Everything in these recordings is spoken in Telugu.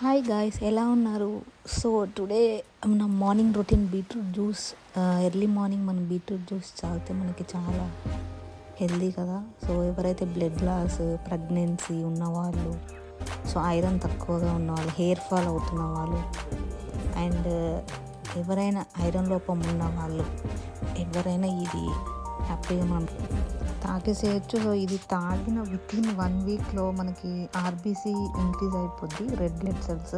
హాయ్ గాయ్స్, ఎలా ఉన్నారు? సో టుడే మన morning routine beetroot juice. Early morning మనం బీట్రూట్ జ్యూస్ తాగితే మనకి చాలా హెల్దీ కదా. సో ఎవరైతే బ్లడ్ లాస్, ప్రెగ్నెన్సీ ఉన్నవాళ్ళు, సో ఐరన్ తక్కువగా ఉన్నవాళ్ళు, హెయిర్ ఫాల్ అవుతున్న వాళ్ళు, అండ్ ఎవరైనా ఐరన్ లోపం ఉన్న వాళ్ళు, ఎవరైనా ఇది హ్యాపీగా మనం తాగేసేయచ్చు. సో ఇది తాగిన వితిన్ 1 వీక్లో మనకి ఆర్బీసీ ఇంక్రీజ్ అయిపోద్ది, రెడ్ బ్లడ్ సెల్స్,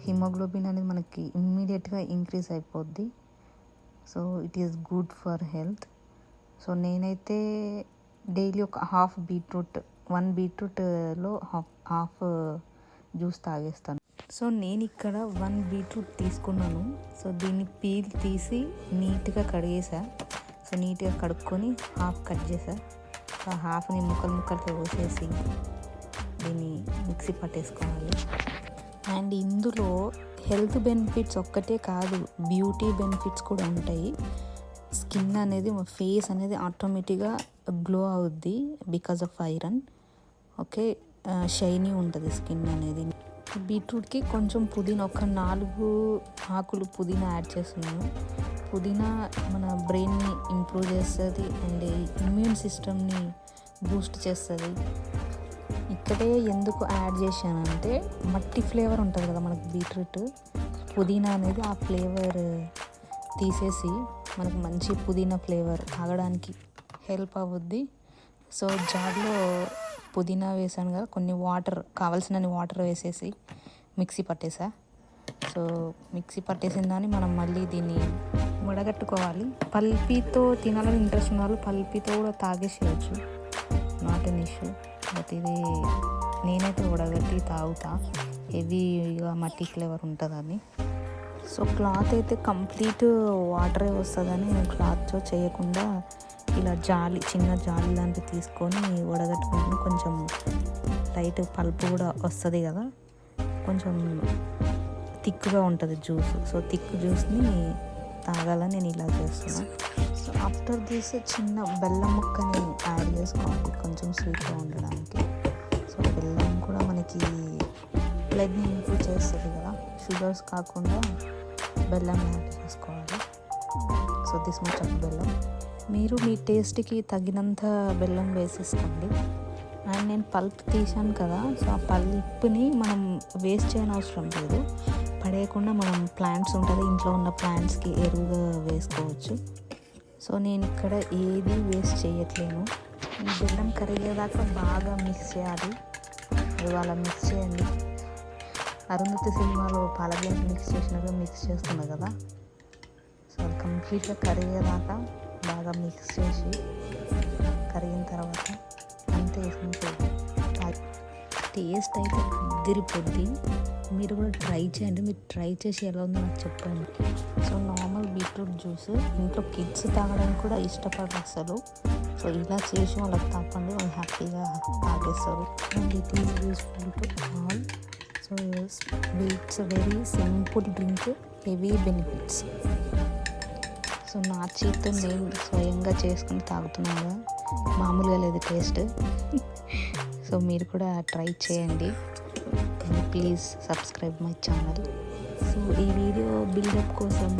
హిమోగ్లోబిన్ అనేది మనకి ఇమ్మీడియట్గా ఇంక్రీజ్ అయిపోద్ది. So it is good for health. So నేనైతే డైలీ ఒక హాఫ్ బీట్రూట్, 1 బీట్రూట్లో హాఫ్ జ్యూస్ తాగేస్తాను. సో నేను ఇక్కడ 1 బీట్రూట్ తీసుకున్నాను. సో దీన్ని పీల్ తీసి నీట్గా కడిగేసా. సో నీట్గా కడుక్కొని హాఫ్ కట్ చేసా. ఆ హాఫ్ని ముక్కలతో కోసేసి దీన్ని మిక్సీ పట్టేసుకోవాలి. అండ్ ఇందులో హెల్త్ బెనిఫిట్స్ ఒక్కటే కాదు, బ్యూటీ బెనిఫిట్స్ కూడా ఉంటాయి. స్కిన్ అనేది, ఫేస్ అనేది ఆటోమేటిక్గా గ్లో అవుద్ది because of iron. Okay, shiny ఉంటుంది స్కిన్ అనేది. బీట్రూట్కి కొంచెం పుదీనా, ఒక 4 ఆకులు పుదీనా యాడ్ చేస్తున్నాను. పుదీనా మన బ్రెయిన్ని ఇంప్రూవ్ చేస్తుంది అండ్ ఇమ్యూన్ సిస్టమ్ని బూస్ట్ చేస్తుంది. ఇక్కడే ఎందుకు యాడ్ చేశానంటే, మట్టి ఫ్లేవర్ ఉంటుంది కదా మనకి బీట్రూట్, పుదీనా అనేది ఆ ఫ్లేవర్ తీసేసి మనకు మంచి పుదీనా ఫ్లేవర్ తాగడానికి హెల్ప్ అవుద్ది. సో జార్లో పుదీనా వేసాను కదా, కొన్ని వాటర్, కావాల్సినన్ని వాటర్ వేసేసి మిక్సీ పట్టేసా. సో మిక్సీ పట్టేసిన దాన్ని మనం మళ్ళీ దీన్ని వడగట్టుకోవాలి. పల్పీతో తినాలని ఇంట్రెస్ట్ ఉన్న వాళ్ళు పల్పీతో కూడా తాగేసేయచ్చు, నాట్ ఎన్ ఇష్యూ. బట్ ఇది నేనైతే వడగట్టి తాగుతా, హెవీగా మట్టి ఫ్లేవర్ ఉంటుందని. సో క్లాత్ అయితే కంప్లీట్ వాటరే వస్తుందని నేను క్లాత్తో చేయకుండా ఇలా జాలి, చిన్న జాలి లాంటివి తీసుకొని వడగట్టుకుంటే కొంచెం లైట్ పల్పు కూడా వస్తుంది కదా, కొంచెం థిక్గా ఉంటుంది జ్యూస్. సో థిక్ జ్యూస్ని తాగాలని నేను ఇలా చేస్తున్నాను. సో ఆఫ్టర్ దిస్ చిన్న బెల్లం ముక్కని యాడ్ చేసుకోవాలి కొంచెం స్వీట్గా ఉండడానికి. సో బెల్లం కూడా మనకి బ్లడ్ని ఇంప్రూవ్ చేస్తుంది కదా, షుగర్స్ కాకుండా బెల్లం యాడ్ చేసుకోవాలి. సో దిస్ మచ్ ఆఫ్ బెల్లం. మీరు మీ టేస్ట్కి తగినంత బెల్లం వేసేసుకోండి. అండ్ నేను పల్ప్ తీసాను కదా, సో ఆ పల్ప్ని మనం వేస్ట్ చేయని అవసరం లేదు, పడేయకుండా మనం ప్లాంట్స్ ఉంటుంది, ఇంట్లో ఉన్న ప్లాంట్స్కి ఎరువుగా వేసుకోవచ్చు. సో నేను ఇక్కడ ఏది వేస్ట్ చేయట్లేను. ఈ బెల్లం కరిగేదాకా బాగా మిక్స్ చేయాలి. అది అలా మిక్స్ చేయండి. అరుంధతి సినిమాలో పాలబెల్లం మిక్స్ చేసినట్టు మిక్స్ చేస్తుంది కదా. సో అది కంప్లీట్గా కరిగేదాకా బాగా మిక్స్ చేసి, కరిగిన తర్వాత అంతే వేసుకుంటుంది. టేస్ట్ అయితే అదిరిపోద్ది. మీరు కూడా ట్రై చేయండి. మీరు ట్రై చేసి ఎలా ఉందో నాకు చెప్పండి. సో నార్మల్ బీట్రూట్ జ్యూస్ ఇంట్లో కిడ్స్ తాగడానికి కూడా ఇష్టపడరు అసలు. సో ఇలా చేసి వాళ్ళకి తప్పండి, వాళ్ళు హ్యాపీగా తాగేస్తారు. And it is useful to all. So it's very simple drink, heavy benefits. So నా చేతితో నేను స్వయంగా చేసుకుని తాగుతున్నాను కదా, మామూలుగా లేదు టేస్ట్. సో మీరు కూడా ట్రై చేయండి. Please subscribe my channel. So ఈ వీడియో బిల్డప్ కోసం,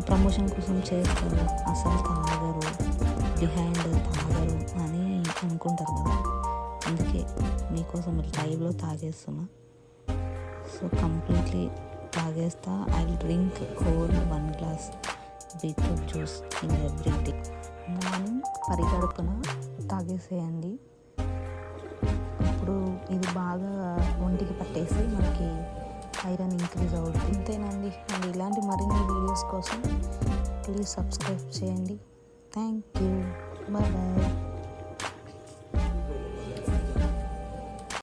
ప్రమోషన్ కోసం చేస్తారు, అసలు తాగరు, బిహైండ్ తాగరు అని అనుకుంటారు కదా. అందుకే మీకోసం లైవ్లో తాగేస్తున్నా. సో కంప్లీట్లీ తాగేస్తా. I will drink whole 1 glass beetroot juice in every day. Morning పరిగడుపున తాగేసేయండి. అప్పుడు ఇది బాగా ఒంటికి పట్టేసి మనకి ఐరన్ ఇంక్రీజ్ అవుతుంది. ఇంతేనండి. అండ్ ఇలాంటి మరిన్ని వీడియోస్ కోసం ప్లీజ్ సబ్స్క్రైబ్ చేయండి. Thank you. Bye bye.